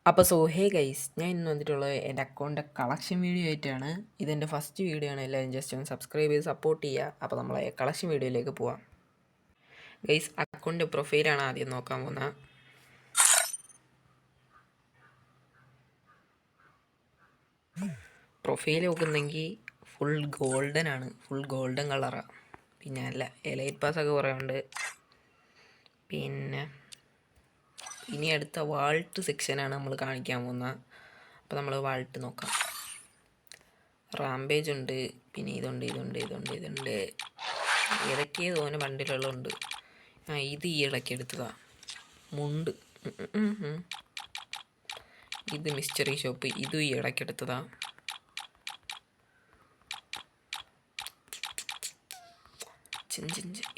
അപ്പോൾ hey guys, ഞാൻ ഇന്ന് വന്നിട്ടുള്ളത് എൻ്റെ അക്കൗണ്ടിൻ്റെ കളക്ഷൻ വീഡിയോ ആയിട്ടാണ്. ഇതെൻ്റെ ഫസ്റ്റ് വീഡിയോ ആണ്. എല്ലാവരും ജസ്റ്റ് ഒന്ന് സബ്സ്ക്രൈബ് ചെയ്ത് സപ്പോർട്ട് ചെയ്യുക. അപ്പോൾ നമ്മളെ കളക്ഷൻ വീഡിയോയിലേക്ക് പോവാം. ഗൈസ്, അക്കൗണ്ടിൻ്റെ പ്രൊഫൈലാണ് ആദ്യം നോക്കാൻ പോകുന്നത്. പ്രൊഫൈൽ നോക്കുന്നെങ്കിൽ ഫുൾ ഗോൾഡൻ ആണ്, ഫുൾ ഗോൾഡൻ കളറാണ്. പിന്നെ അല്ല എലൈറ്റ് പാസ്സൊക്കെ കുറേ ഉണ്ട്. പിന്നെ ഇനി അടുത്ത വാൾട്ട് സെക്ഷനാണ് നമ്മൾ കാണിക്കാൻ പോകുന്നത്. അപ്പോൾ നമ്മൾ വാൾട്ട് നോക്കാം. റാംപേജ് ഉണ്ട്, പിന്നെ ഇതുണ്ട് ഏതൊക്കെയോ തോന്നെ ബണ്ടിലുകളുണ്ട്. ഇത് ഈ ഇടയ്ക്ക് എടുത്തതാണ്. മുണ്ട് ഇത് മിസ്റ്ററി ഷോപ്പ്, ഇതും ഈ ഇടയ്ക്ക് എടുത്തതാണ്.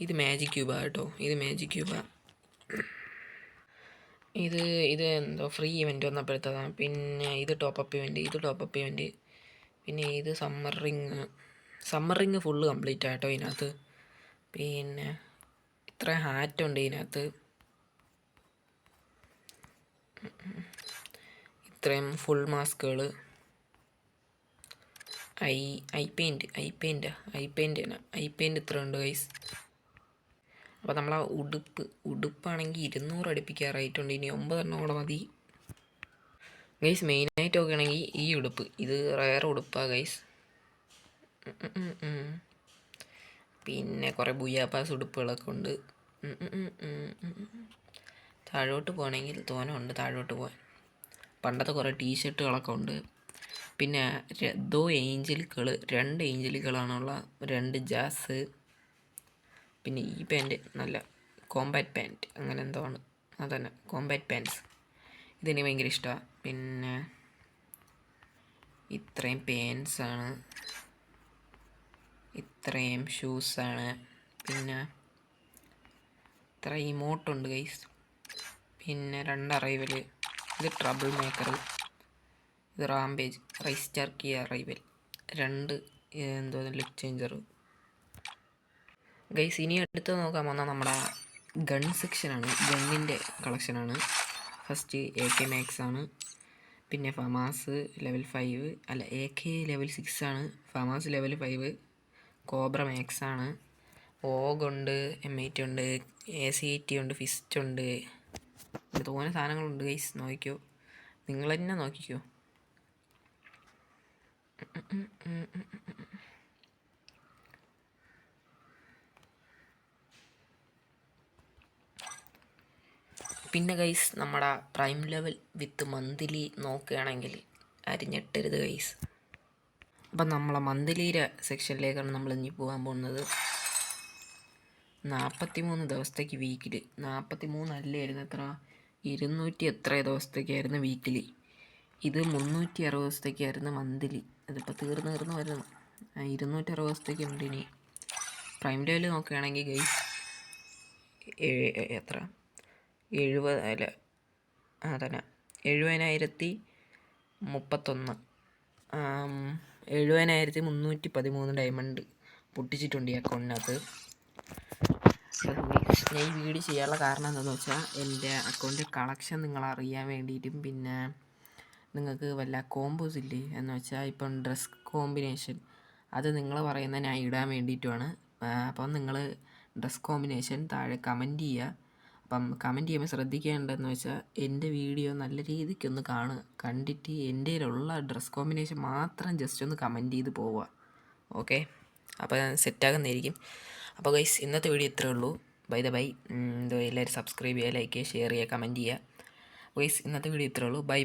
ഇത് മാജിക് ക്യൂബാ കേട്ടോ, ഇത് മാജിക് ക്യൂബാ. ഇത് എന്തോ ഫ്രീ ഇവൻ്റ് വന്നപ്പോഴത്തതാണ്. പിന്നെ ഇത് ടോപ്പപ്പ് ഇവൻ്റ്, പിന്നെ ഇത് സമ്മർ റിങ് ഫുള്ള് കംപ്ലീറ്റ് ആയിട്ടോ ഇതിനകത്ത്. പിന്നെ ഇത്ര ഹാറ്റ് ഉണ്ട് ഇതിനകത്ത്, ഇത്രയും ഫുൾ മാസ്കുകൾ. ഐ പെയിൻറ്റ് ഇത്ര ഉണ്ട് ഗൈസ്. അപ്പോൾ നമ്മളാ ഉടുപ്പാണെങ്കിൽ 200 അടുപ്പിക്കാൻ റേറ്റ് ഉണ്ട്. ഇനി 9 എണ്ണം കൂടെ മതി ഗൈസ്. മെയിനായിട്ട് നോക്കുകയാണെങ്കിൽ ഈ ഉടുപ്പ്, ഇത് റയർ ഉടുപ്പാണ് ഗൈസ്. പിന്നെ കുറേ ബുയാപ്പാസ് ഉടുപ്പുകളൊക്കെ ഉണ്ട്. താഴോട്ട് പോകണമെങ്കിൽ തോനെ ഉണ്ട് താഴോട്ട് പോകാൻ. പണ്ടത്തെ കുറേ ടീഷർട്ടുകളൊക്കെ ഉണ്ട്. പിന്നെ 2 ഏഞ്ചലുകളാണുള്ള 2 ജാസ്. പിന്നെ ഈ പാൻറ്റ് നല്ല കോമ്പാറ്റ് പാൻറ്റ്, അങ്ങനെ എന്തോ ആണ്, അതന്നെ കോമ്പാറ്റ് പാൻറ്റ്സ്. ഇതെനിക്ക് ഭയങ്കര ഇഷ്ടമാണ്. പിന്നെ ഇത്രയും പാൻസാണ്, ഇത്രയും ഷൂസാണ്. പിന്നെ ഇത്ര ഇമോട്ടുണ്ട് ഗൈസ്. പിന്നെ 2 അറൈവൽ. ഇത് ട്രബിൾ മേക്കർ, ഇത് റാംപേജ്, റൈസ്റ്റാർ കീ അറൈവൽ, 2 എന്തോ ലിപ് ചേഞ്ചർ ഗൈസ്. ഇനി അടുത്ത് നോക്കാൻ വന്നാൽ നമ്മുടെ ഗൺ സെക്ഷനാണ്, ഗണ്ണിൻ്റെ കളക്ഷനാണ്. ഫസ്റ്റ് AK മാക്സ് ആണ്. പിന്നെ ഫമാസ് ലെവൽ 5, അല്ല AK ലെവൽ 6 ആണ്, ഫമാസ് ലെവൽ 5, കോബ്ര മാക്സ് ആണ്. ഓഗുണ്ട്, M80 ഉണ്ട്, AC80 ഉണ്ട്, ഫിസ്റ്റ് ഉണ്ട്. ഇവിടെ തോന്നെ സാധനങ്ങളുണ്ട് ഗൈസ്, നോക്കിക്കോ, നിങ്ങൾ തന്നെ നോക്കിക്കോ. പിന്നെ ഗൈസ്, നമ്മുടെ പ്രൈം ലെവൽ വിത്ത് മന്ത്ലി നോക്കുകയാണെങ്കിൽ അരിഞ്ഞെട്ടരുത് ഗൈസ്. അപ്പം നമ്മളെ മന്ത്ലിയുടെ സെക്ഷനിലേക്കാണ് നമ്മൾ ഇനി പോകാൻ പോകുന്നത്. 43 ദിവസത്തേക്ക് വീക്കിൽ, 43 അല്ലായിരുന്നു, എത്ര 200 എത്ര ദിവസത്തേക്കായിരുന്നു വീക്കിലി. ഇത് 360 ദിവസത്തേക്കായിരുന്നു മന്ത്ലി. അതിപ്പോൾ തീർന്ന് വരുന്നു. 260 ദിവസത്തേക്ക് ഉണ്ട്. ഇനി പ്രൈം ലെവൽ നോക്കുകയാണെങ്കിൽ ഗൈസ് എത്ര 70,031 70,313 ഡയമണ്ട് പൊട്ടിച്ചിട്ടുണ്ട് ഈ അക്കൗണ്ടിനകത്ത്. ഞാൻ ഈ വീഡിയോ ചെയ്യാനുള്ള കാരണം എന്താണെന്ന് വെച്ചാൽ, എൻ്റെ അക്കൗണ്ടിൻ്റെ കളക്ഷൻ നിങ്ങൾ അറിയാൻ വേണ്ടിയിട്ടും, പിന്നെ നിങ്ങൾക്ക് വല്ല കോമ്പോസ് ഇല്ലേ എന്ന് വെച്ചാൽ ഇപ്പം ഡ്രസ് കോമ്പിനേഷൻ, അത് നിങ്ങൾ പറയുന്നത് ഞാൻ ഇടാൻ വേണ്ടിയിട്ടുമാണ്. അപ്പം നിങ്ങൾ ഡ്രസ് കോമ്പിനേഷൻ താഴെ കമൻറ്റ് ചെയ്യുക. അപ്പം കമൻറ്റ് ചെയ്യുമ്പോൾ ശ്രദ്ധിക്കേണ്ടതെന്ന് വെച്ചാൽ, എൻ്റെ വീഡിയോ നല്ല രീതിക്കൊന്ന് കണ്ടിട്ട് എൻ്റെ കയ്യിലുള്ള ഡ്രസ് കോമ്പിനേഷൻ മാത്രം ജസ്റ്റ് ഒന്ന് കമൻറ്റ് ചെയ്ത് പോവുക. ഓക്കെ, അപ്പോൾ ഞാൻ സെറ്റാകുന്നതായിരിക്കും. അപ്പോൾ ഗൈസ്, ഇന്നത്തെ വീഡിയോ ഇത്രയേ ഉള്ളൂ. ബൈ എല്ലാവരും സബ്സ്ക്രൈബ് ചെയ്യുക, ലൈക്ക് ചെയ്യുക, ഷെയർ ചെയ്യുക, കമൻറ്റ് ചെയ്യുക. ഗൈസ്, ഇന്നത്തെ വീഡിയോ ഇത്രയേ ഉള്ളൂ. ബൈ.